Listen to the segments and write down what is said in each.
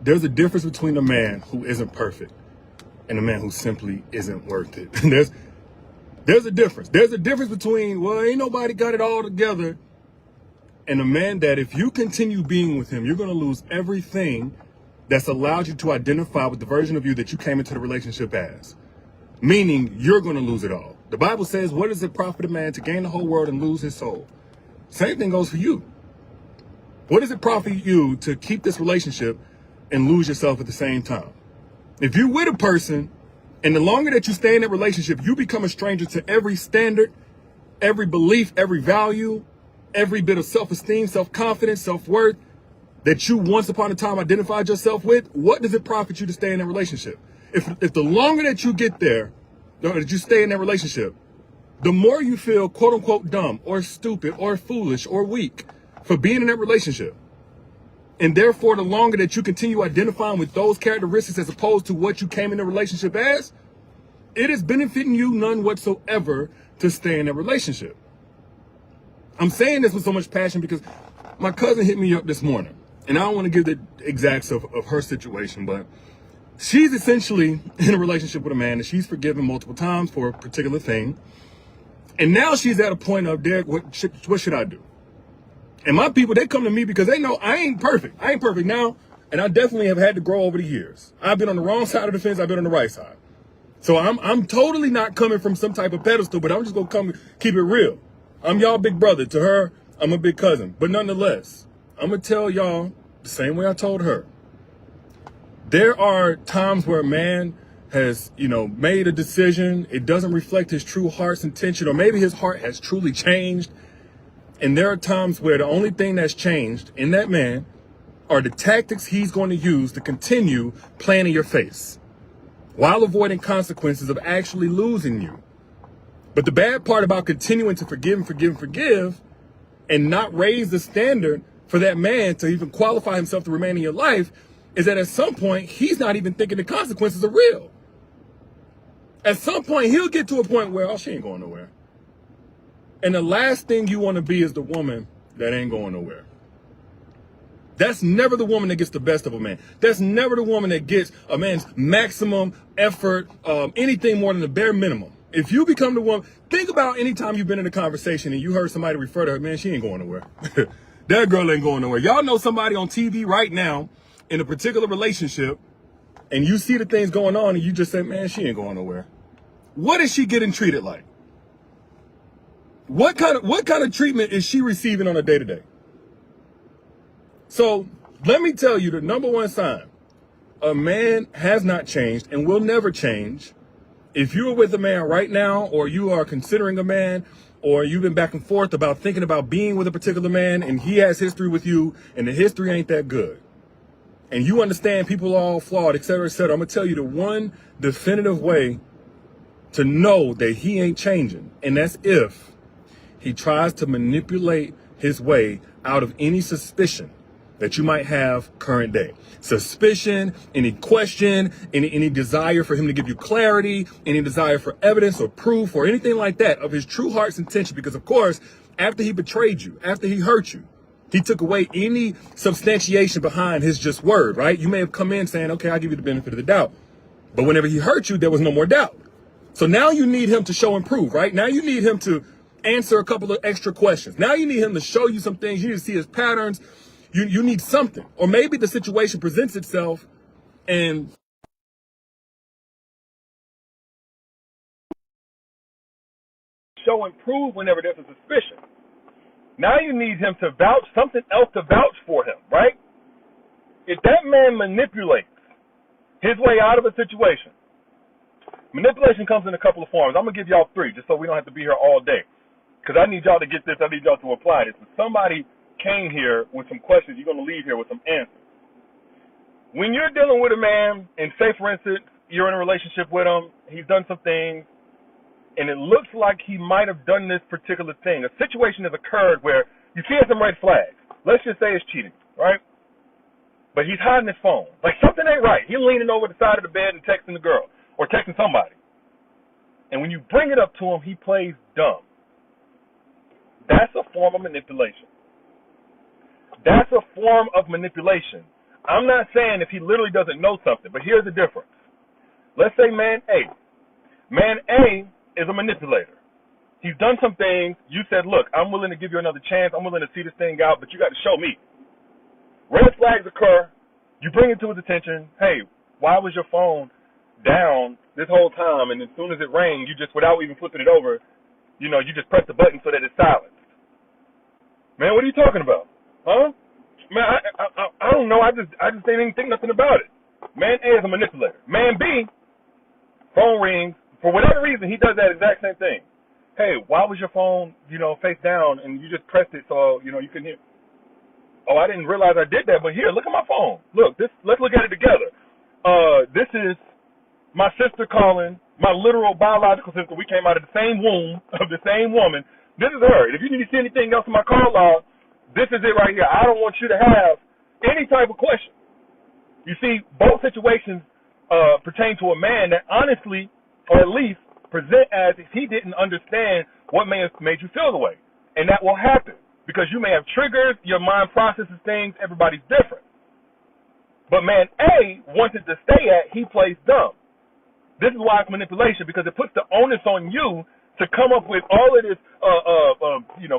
There's a difference between a man who isn't perfect and a man who simply isn't worth it. There's a difference. There's a difference between, well, ain't nobody got it all together, and a man that if you continue being with him, you're going to lose everything that's allowed you to identify with the version of you that you came into the relationship as. Meaning you're going to lose it all. The Bible says, what does it profit a man to gain the whole world and lose his soul? Same thing goes for you. What does it profit you to keep this relationship and lose yourself at the same time? If you're with a person, and the longer that you stay in that relationship, you become a stranger to every standard, every belief, every value, every bit of self-esteem, self-confidence, self-worth that you once upon a time identified yourself with. What does it profit you to stay in that relationship? If the longer that you get there, that you stay in that relationship, the more you feel quote unquote dumb or stupid or foolish or weak for being in that relationship. And therefore, the longer that you continue identifying with those characteristics as opposed to what you came in the relationship as, it is benefiting you none whatsoever to stay in that relationship. I'm saying this with so much passion because my cousin hit me up this morning, and I don't want to give the exacts of her situation, but she's essentially in a relationship with a man that she's forgiven multiple times for a particular thing. And now she's at a point of, Derek, what should I do? And my people, they come to me because they know I ain't perfect. I ain't perfect now, and I definitely have had to grow over the years. I've been on the wrong side of the fence. I've been on the right side. So I'm totally not coming from some type of pedestal, but I'm just going to come keep it real. I'm y'all big brother. To her, I'm a big cousin. But nonetheless, I'm going to tell y'all the same way I told her. There are times where a man has, made a decision. It doesn't reflect his true heart's intention, or maybe his heart has truly changed. And there are times where the only thing that's changed in that man are the tactics he's going to use to continue playing in your face while avoiding consequences of actually losing you. But the bad part about continuing to forgive and not raise the standard for that man to even qualify himself to remain in your life is that at some point, he's not even thinking the consequences are real. At some point, he'll get to a point where, oh, she ain't going nowhere. And the last thing you want to be is the woman that ain't going nowhere. That's never the woman that gets the best of a man. That's never the woman that gets a man's maximum effort, anything more than the bare minimum. If you become the woman, think about any time you've been in a conversation and you heard somebody refer to her, man, she ain't going nowhere. That girl ain't going nowhere. Y'all know somebody on TV right now in a particular relationship, and you see the things going on and you just say, man, she ain't going nowhere. What is she getting treated like? What kind of treatment is she receiving on a day-to-day? So let me tell you the number one sign a man has not changed and will never change. If you're with a man right now, or you are considering a man, or you've been back and forth about thinking about being with a particular man and he has history with you and the history ain't that good, and you understand people are all flawed, et cetera, I'm going to tell you the one definitive way to know that he ain't changing, and that's if he tries to manipulate his way out of any suspicion that you might have current day. Suspicion, any question, any desire for him to give you clarity, any desire for evidence or proof or anything like that of his true heart's intention. Because, of course, after he betrayed you, after he hurt you, he took away any substantiation behind his just word, right? You may have come in saying, okay, I'll give you the benefit of the doubt. But whenever he hurt you, there was no more doubt. So now you need him to show and prove, right? Now you need him to answer a couple of extra questions. Now you need him to show you some things. You need to see his patterns. You need something. Or maybe the situation presents itself and show and prove whenever there's a suspicion. Now you need him to vouch, something else to vouch for him, right? If that man manipulates his way out of a situation, manipulation comes in a couple of forms. I'm going to give y'all three just so we don't have to be here all day. Because I need y'all to get this. I need y'all to apply this. If somebody came here with some questions, you're going to leave here with some answers. When you're dealing with a man, and say, for instance, you're in a relationship with him, he's done some things, and it looks like he might have done this particular thing. A situation has occurred where you see some red flags. Let's just say it's cheating, right? But he's hiding his phone. Like something ain't right. He's leaning over the side of the bed and texting the girl or texting somebody. And when you bring it up to him, he plays dumb. That's a form of manipulation. That's a form of manipulation. I'm not saying if he literally doesn't know something, but here's the difference. Let's say man A. Man A is a manipulator. He's done some things. You said, look, I'm willing to give you another chance. I'm willing to see this thing out, but you got to show me. Red flags occur. You bring it to his attention. Hey, why was your phone down this whole time? And as soon as it rang, you just, without even flipping it over, you just press the button so that it's silenced. Man, what are you talking about? Huh? Man, I don't know. I just didn't think nothing about it. Man A is a manipulator. Man B, phone rings. For whatever reason, he does that exact same thing. Hey, why was your phone, face down and you just pressed it so, you can hear? Oh, I didn't realize I did that, but here, look at my phone. Look, let's look at it together. This is my sister calling, my literal biological sister. We came out of the same womb of the same woman. This is her. If you need to see anything else in my call log, this is it right here. I don't want you to have any type of question. You see, both situations pertain to a man that honestly, or at least present as if he didn't understand what may have made you feel the way. And that will happen because you may have triggers, your mind processes things, everybody's different. But man A wants it to stay at, he plays dumb. This is why it's manipulation, because it puts the onus on you to come up with all of this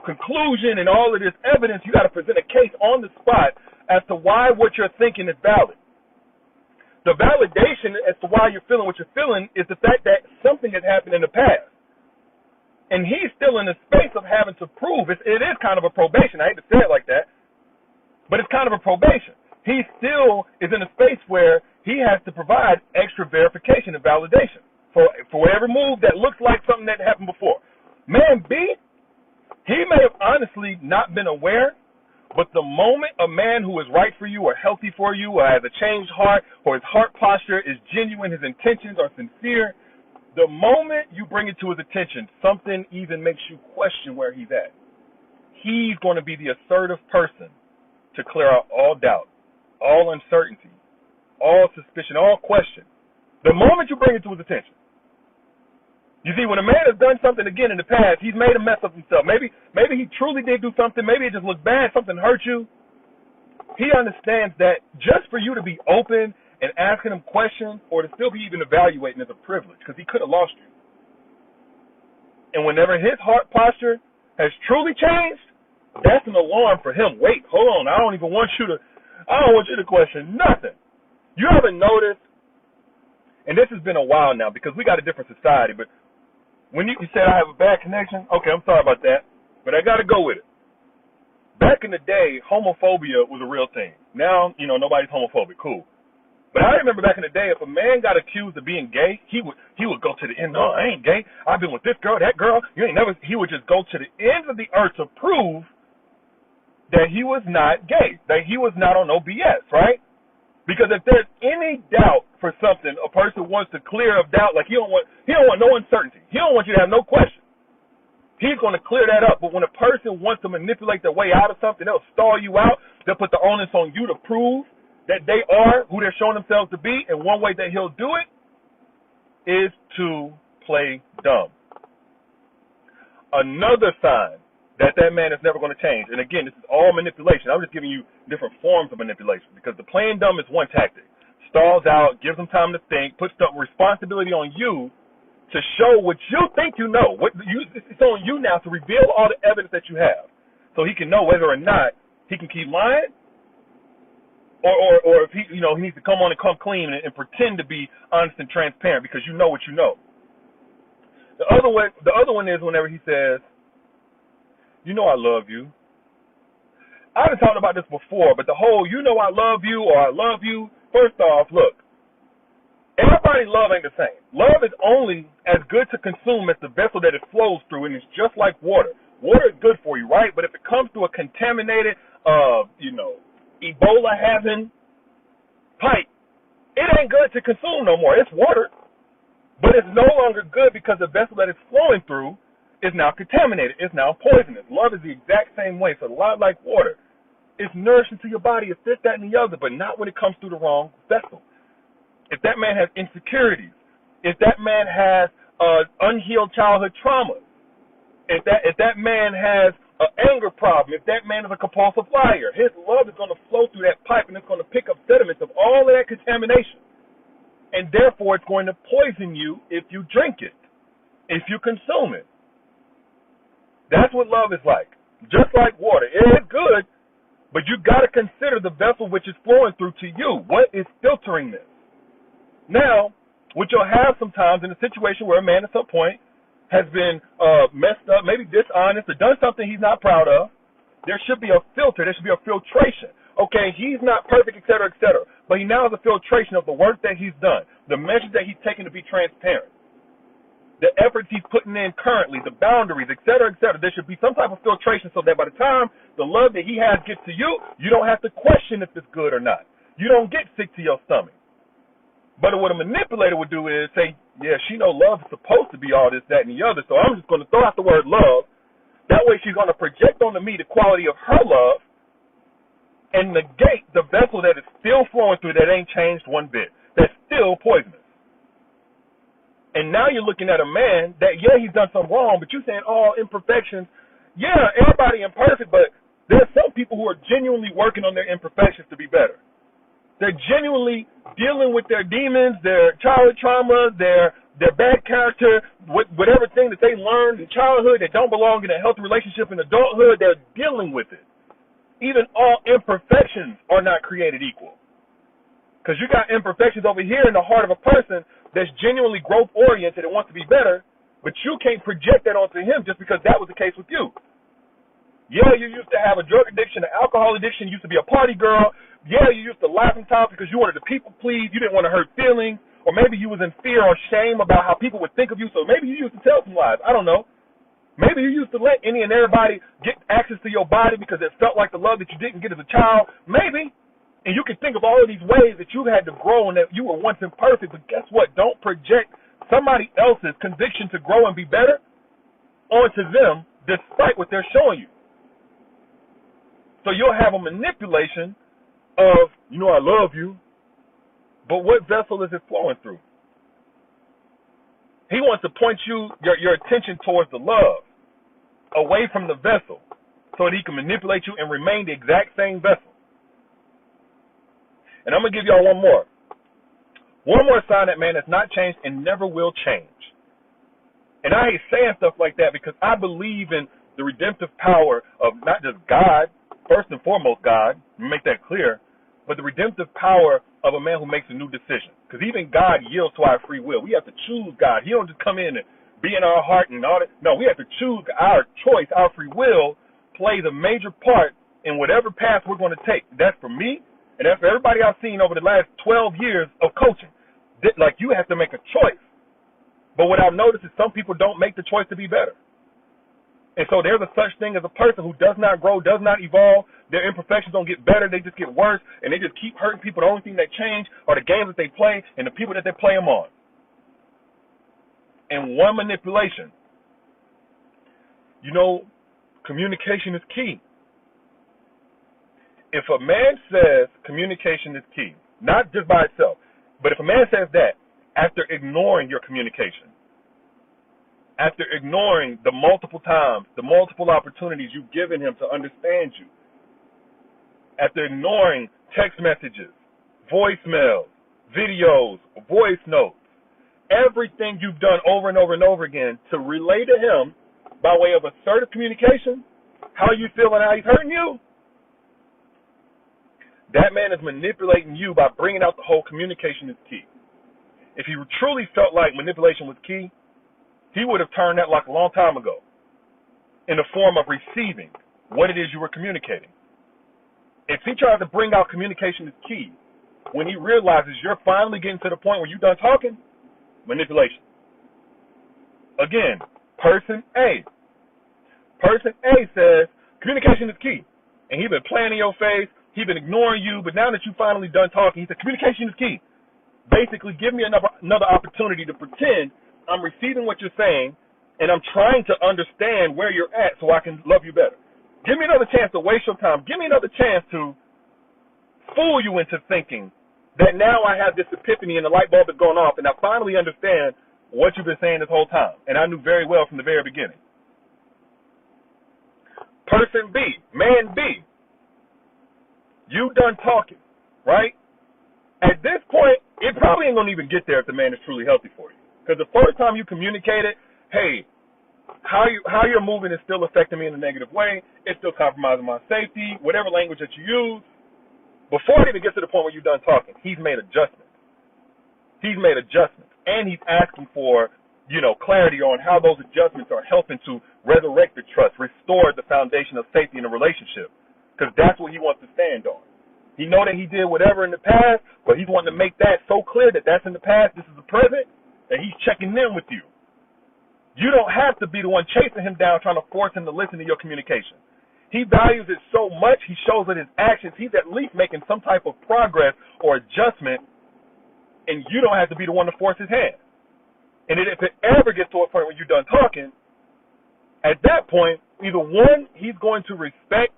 conclusion and all of this evidence. You got to present a case on the spot as to why what you're thinking is valid. The validation as to why you're feeling what you're feeling is the fact that something has happened in the past. And he's still in the space of having to prove. It is kind of a probation. I hate to say it like that, but it's kind of a probation. He still is in a space where he has to provide extra verification and validation for whatever move that looks like something that happened before. Man B, he may have honestly not been aware, but the moment a man who is right for you or healthy for you or has a changed heart or his heart posture is genuine, his intentions are sincere, the moment you bring it to his attention, something even makes you question where he's at. He's going to be the assertive person to clear out all doubt, all uncertainty, all suspicion, all question. The moment you bring it to his attention. You see, when a man has done something again in the past, he's made a mess of himself. Maybe he truly did do something. Maybe it just looked bad. Something hurt you. He understands that just for you to be open and asking him questions or to still be even evaluating is a privilege because he could have lost you. And whenever his heart posture has truly changed, that's an alarm for him. Wait, hold on. I don't want you to question nothing. You haven't noticed, and this has been a while now because we got a different society, but when you said I have a bad connection, okay, I'm sorry about that, but I got to go with it. Back in the day, homophobia was a real thing. Now, nobody's homophobic. Cool. But I remember back in the day, if a man got accused of being gay, he would go to the end. No, I ain't gay. I've been with this girl, that girl. You ain't never. He would just go to the ends of the earth to prove that he was not gay, that he was not on no BS, right? Because if there's any doubt for something, a person wants to clear up doubt. Like he don't want no uncertainty. He don't want you to have no question. He's going to clear that up. But when a person wants to manipulate their way out of something, they'll stall you out. They'll put the onus on you to prove that they are who they're showing themselves to be. And one way that he'll do it is to play dumb. Another sign that man is never going to change. And again, this is all manipulation. I'm just giving you different forms of manipulation because the playing dumb is one tactic. Stalls out, gives them time to think, puts the responsibility on you to show what you think you know. It's on you now to reveal all the evidence that you have so he can know whether or not he can keep lying or if he needs to come on and come clean and pretend to be honest and transparent because you know what you know. The other one is whenever he says, I love you. I've been talking about this before, but the whole I love you or I love you, first off, look, everybody's love ain't the same. Love is only as good to consume as the vessel that it flows through, and it's just like water. Water is good for you, right? But if it comes through a contaminated, Ebola having pipe, it ain't good to consume no more. It's water, but it's no longer good because the vessel that it's flowing through is now contaminated. It's now poisonous. Love is the exact same way. So a lot like water. It's nourishing to your body. It's this, that, and the other, but not when it comes through the wrong vessel. If that man has insecurities, if that man has unhealed childhood trauma, if that man has An anger problem, if that man is a compulsive liar, his love is going to flow through that pipe and it's going to pick up sediments of all of that contamination. And therefore, it's going to poison you if you drink it, if you consume it. That's what love is like. Just like water. It is good, but you got to consider the vessel which is flowing through to you. What is filtering this? Now, what you'll have sometimes in a situation where a man at some point has been messed up, maybe dishonest, or done something he's not proud of, there should be a filter. There should be a filtration. Okay, he's not perfect, et cetera, but he now has a filtration of the work that he's done, the measures that he's taken to be transparent, the efforts he's putting in currently, the boundaries, et cetera, et cetera. There should be some type of filtration so that by the time the love that he has gets to you, you don't have to question if it's good or not. You don't get sick to your stomach. But what a manipulator would do is say, yeah, she know love is supposed to be all this, that, and the other, so I'm just going to throw out the word love. That way she's going to project onto me the quality of her love and negate the vessel that is still flowing through that ain't changed one bit, that's still poisonous. And now you're looking at a man that, yeah, he's done something wrong, but you're saying, oh, imperfections. Yeah, everybody imperfect, but there's some people who are genuinely working on their imperfections to be better. They're genuinely dealing with their demons, their childhood trauma, their bad character, whatever thing that they learned in childhood that don't belong in a healthy relationship in adulthood. They're dealing with it. Even all imperfections are not created equal. Because you got imperfections over here in the heart of a person that's genuinely growth-oriented and wants to be better, but you can't project that onto him just because that was the case with you. Yeah, you used to have a drug addiction, an alcohol addiction. You used to be a party girl. Yeah, you used to laugh sometimes because you wanted to people please. You didn't want to hurt feelings. Or maybe you was in fear or shame about how people would think of you. So maybe you used to tell some lies. I don't know. Maybe you used to let any and everybody get access to your body because it felt like the love that you didn't get as a child. Maybe. And you can think of all of these ways that you've had to grow and that you were once imperfect. But guess what? Don't project somebody else's conviction to grow and be better onto them despite what they're showing you. So you'll have a manipulation of, I love you, but what vessel is it flowing through? He wants to point your attention towards the love, away from the vessel, so that he can manipulate you and remain the exact same vessel. And I'm going to give y'all one more. One more sign that man has not changed and never will change. And I hate saying stuff like that because I believe in the redemptive power of not just God, first and foremost God, make that clear, but the redemptive power of a man who makes a new decision. Because even God yields to our free will. We have to choose God. He don't just come in and be in our heart and all that. No, we have to choose. Our choice, our free will, plays a major part in whatever path we're going to take. That's for me, and that's for everybody I've seen over the last 12 years of coaching. Like, you have to make a choice. But what I've noticed is some people don't make the choice to be better. And so there's a such thing as a person who does not grow, does not evolve. Their imperfections don't get better. They just get worse, and they just keep hurting people. The only thing that change are the games that they play and the people that they play them on. And one manipulation. Communication is key. If a man says communication is key, not just by itself, but if a man says that after ignoring your communication, after ignoring the multiple times, the multiple opportunities you've given him to understand you, after ignoring text messages, voicemails, videos, voice notes, everything you've done over and over and over again to relay to him by way of assertive communication, how you feel and how he's hurting you, that man is manipulating you by bringing out the whole communication is key. If he truly felt like manipulation was key, he would have turned that like a long time ago in the form of receiving what it is you were communicating. If he tries to bring out communication is key, when he realizes you're finally getting to the point where you're done talking, manipulation. Again, person A. Person A says communication is key. And he's been playing in your face, he's been ignoring you, but now that you finally done talking, he said communication is key. Basically, give me another opportunity to pretend I'm receiving what you're saying, and I'm trying to understand where you're at so I can love you better. Give me another chance to waste your time. Give me another chance to fool you into thinking that now I have this epiphany and the light bulb is going off, and I finally understand what you've been saying this whole time. And I knew very well from the very beginning. Person B, man B, you done talking, right? At this point, it probably ain't going to even get there if the man is truly healthy for you. Because the first time you communicated, hey, how you're moving is still affecting me in a negative way. It's still compromising my safety, whatever language that you use. Before it even gets to the point where you're done talking, he's made adjustments. He's made adjustments. And he's asking for, clarity on how those adjustments are helping to resurrect the trust, restore the foundation of safety in a relationship. Because that's what he wants to stand on. He know that he did whatever in the past, but he's wanting to make that so clear that that's in the past, this is the present, that he's checking in with you. You don't have to be the one chasing him down, trying to force him to listen to your communication. He values it so much, he shows it in his actions. He's at least making some type of progress or adjustment, and you don't have to be the one to force his hand. And if it ever gets to a point where you're done talking, at that point, either one, he's going to respect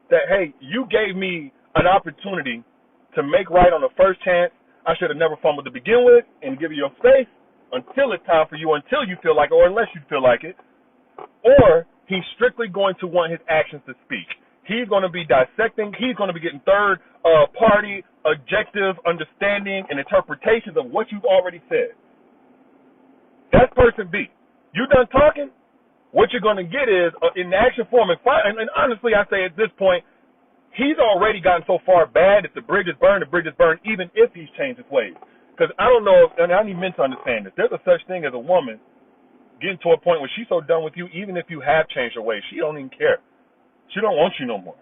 that, hey, you gave me an opportunity to make right on the first chance. I should have never fumbled to begin with, and give you your space until it's time for you, until you feel like it, or unless you feel like it. Or he's strictly going to want his actions to speak. He's going to be dissecting. He's going to be getting third-party, objective understanding and interpretations of what you've already said. That's person B. You done talking? What you're going to get is, in the action form, and honestly, I say at this point, he's already gotten so far bad. If the bridge is burned, the bridge is burned, even if he's changed his ways. Because I don't know, and I need men to understand this. There's a such thing as a woman getting to a point where she's so done with you, even if you have changed your ways, she don't even care. She don't want you no more.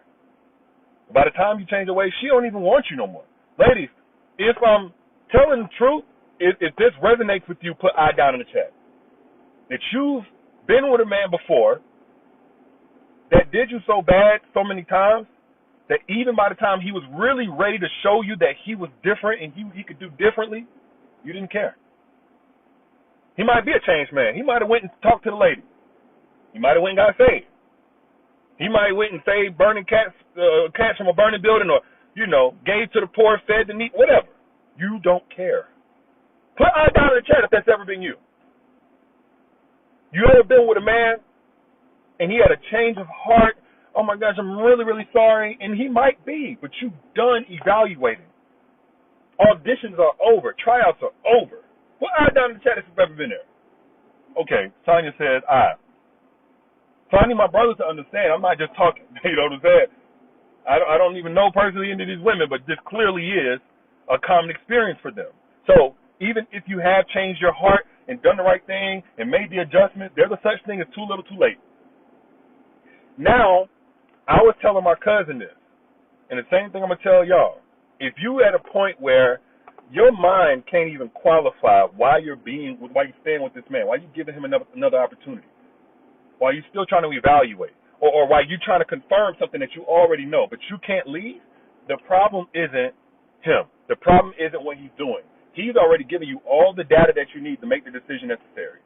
By the time you change your ways, she don't even want you no more. Ladies, if I'm telling the truth, if this resonates with you, put I down in the chat. That you've been with a man before that did you so bad so many times that even by the time he was really ready to show you that he was different and he could do differently, you didn't care. He might be a changed man. He might have went and talked to the lady. He might have went and got saved. He might have went and saved burning cats from a burning building, or, gave to the poor, fed the needy, whatever. You don't care. Put I down in the chat if that's ever been you. You ever been with a man and he had a change of heart? Oh my gosh, I'm really, really sorry. And he might be, but you've done evaluating. Auditions are over. Tryouts are over. Put I down in the chat if you've ever been there. Okay, Tanya says I. So I need my brothers to understand, I'm not just talking. You know what I'm saying? I don't even know personally any of these women, but this clearly is a common experience for them. So even if you have changed your heart and done the right thing and made the adjustment, there's a such thing as too little too late. Now, I was telling my cousin this, and the same thing I'm going to tell y'all. If you at a point where your mind can't even qualify why you're staying with this man, why you giving him another opportunity, why you still trying to evaluate, or why you trying to confirm something that you already know, but you can't leave, the problem isn't him. The problem isn't what he's doing. He's already given you all the data that you need to make the decision necessary.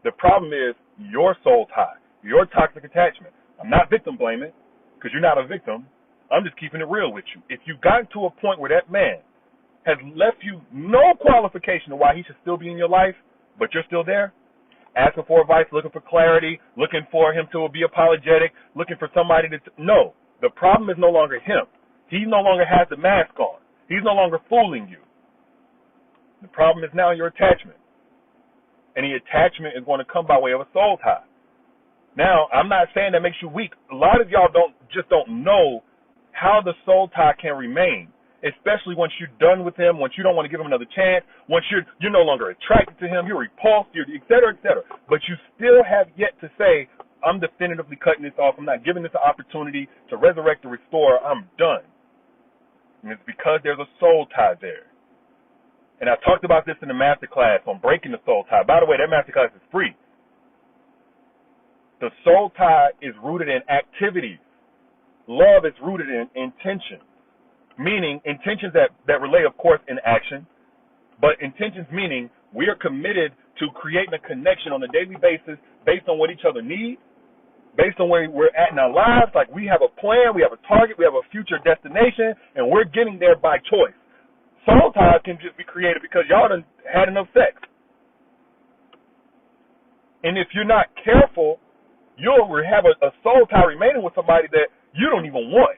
The problem is your soul tie, your toxic attachment. I'm not victim blaming, because you're not a victim. I'm just keeping it real with you. If you've gotten to a point where that man has left you no qualification of why he should still be in your life, but you're still there, asking for advice, looking for clarity, looking for him to be apologetic, looking for somebody to... No, the problem is no longer him. He no longer has the mask on. He's no longer fooling you. The problem is now your attachment. And the attachment is going to come by way of a soul tie. Now, I'm not saying that makes you weak. A lot of y'all don't know how the soul tie can remain, especially once you're done with him, once you don't want to give him another chance, once you're no longer attracted to him, you're repulsed, et cetera, et cetera. But you still have yet to say, I'm definitively cutting this off. I'm not giving this an opportunity to resurrect or restore. I'm done. And it's because there's a soul tie there. And I talked about this in the masterclass on breaking the soul tie. By the way, that masterclass is free. The soul tie is rooted in activities. Love is rooted in intention, meaning intentions that relate, of course, in action, but intentions meaning we are committed to creating a connection on a daily basis based on what each other needs, based on where we're at in our lives. Like we have a plan, we have a target, we have a future destination, and we're getting there by choice. Soul ties can just be created because y'all done had enough sex. And if you're not careful, You'll have a soul tie remaining with somebody that you don't even want.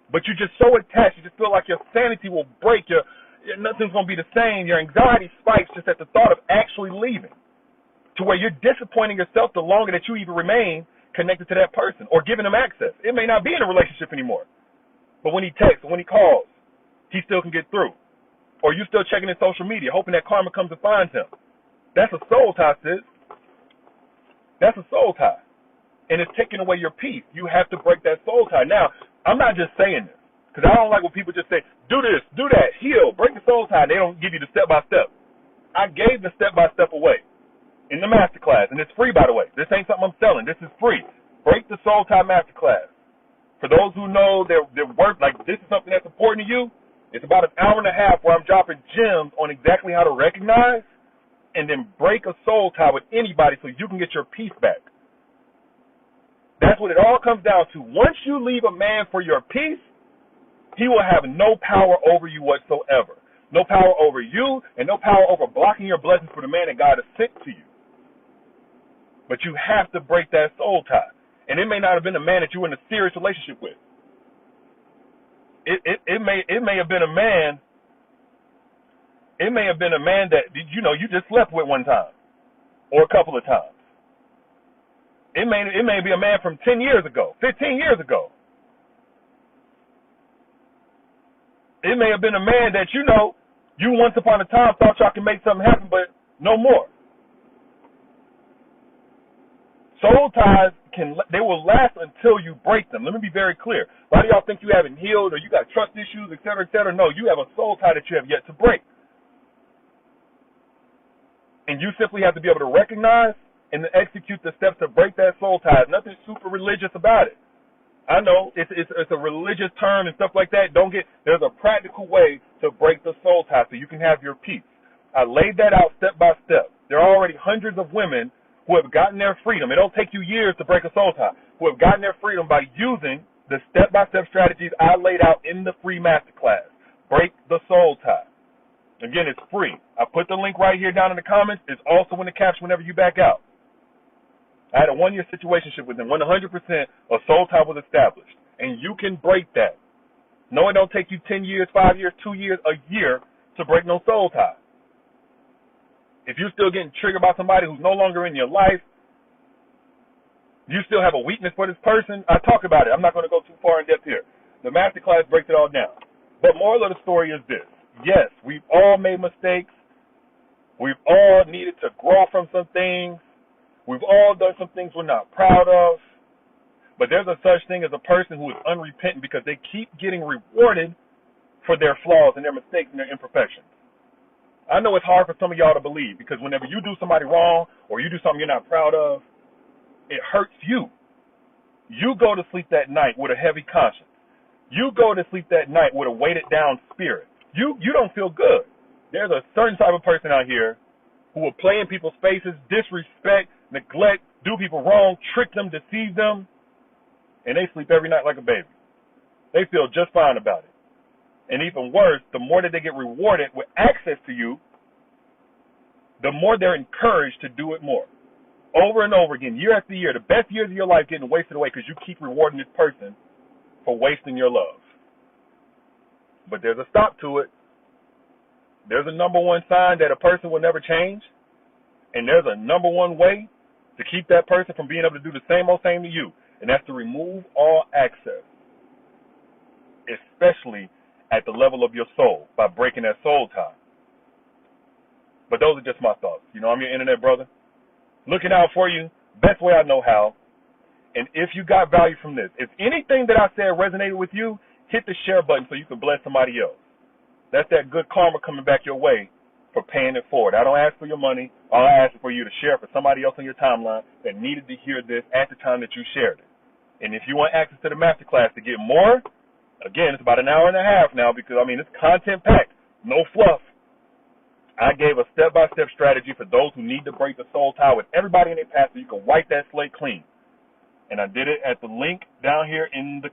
But you're just so attached, you just feel like your sanity will break, nothing's going to be the same. Your anxiety spikes just at the thought of actually leaving, to where you're disappointing yourself the longer that you even remain connected to that person or giving them access. It may not be in a relationship anymore, but when he texts or when he calls, he still can get through. Or you still checking his social media, hoping that karma comes and finds him. That's a soul tie, sis. That's a soul tie. And it's taking away your peace. You have to break that soul tie. Now, I'm not just saying this, because I don't like when people just say, do this, do that, heal, break the soul tie. They don't give you the step-by-step. I gave the step-by-step away in the masterclass, and it's free, by the way. This ain't something I'm selling. This is free. Break the soul tie masterclass. For those who know their work, like this is something that's important to you, it's about an hour and a half where I'm dropping gems on exactly how to recognize and then break a soul tie with anybody so you can get your peace back. That's what it all comes down to. Once you leave a man for your peace, he will have no power over you whatsoever. No power over you and no power over blocking your blessings for the man that God has sent to you. But you have to break that soul tie. And it may not have been a man that you were in a serious relationship with. It may have been a man. It may have been a man that you just slept with one time or a couple of times. It may be a man from 10 years ago, 15 years ago. It may have been a man that you once upon a time thought y'all could make something happen, but no more. Soul ties they will last until you break them. Let me be very clear. A lot of y'all think you haven't healed or you got trust issues, et cetera, et cetera. No, you have a soul tie that you have yet to break. And you simply have to be able to recognize and then execute the steps to break that soul tie. Nothing super religious about it. I know it's a religious term and stuff like that. There's a practical way to break the soul tie so you can have your peace. I laid that out step by step. There are already hundreds of women who have gotten their freedom. It don't take you years to break a soul tie. Who have gotten their freedom by using the step-by-step strategies I laid out in the free masterclass. Break the soul tie. Again, it's free. I put the link right here down in the comments. It's also in the caption whenever you back out. I had a 1-year situationship with them. 100% a soul tie was established. And you can break that. No, it don't take you 10 years, 5 years, 2 years, a year to break no soul tie. If you're still getting triggered by somebody who's no longer in your life, you still have a weakness for this person, I talk about it. I'm not going to go too far in depth here. The masterclass breaks it all down. But moral of the story is this. Yes, we've all made mistakes. We've all needed to grow from some things. We've all done some things we're not proud of. But there's a such thing as a person who is unrepentant because they keep getting rewarded for their flaws and their mistakes and their imperfections. I know it's hard for some of y'all to believe because whenever you do somebody wrong or you do something you're not proud of, it hurts you. You go to sleep that night with a heavy conscience. You go to sleep that night with a weighted down spirit. You don't feel good. There's a certain type of person out here who will play in people's faces, disrespect, neglect, do people wrong, trick them, deceive them, and they sleep every night like a baby. They feel just fine about it. And even worse, the more that they get rewarded with access to you, the more they're encouraged to do it more. Over and over again, year after year, the best years of your life getting wasted away because you keep rewarding this person for wasting your love. But there's a stop to it. There's a number one sign that a person will never change. And there's a number one way to keep that person from being able to do the same old thing to you. And that's to remove all access, especially at the level of your soul by breaking that soul tie. But those are just my thoughts. I'm your internet brother, looking out for you best way I know how. And if you got value from this, if anything that I said resonated with you, hit the share button so you can bless somebody else. That's that good karma coming back your way for paying it forward. I don't ask for your money. All I ask is for you to share for somebody else on your timeline that needed to hear this at the time that you shared it. And if you want access to the masterclass to get more, again, it's about an hour and a half now because, it's content-packed, no fluff. I gave a step-by-step strategy for those who need to break the soul tie with everybody in their path so you can wipe that slate clean. And I did it at the link down here in the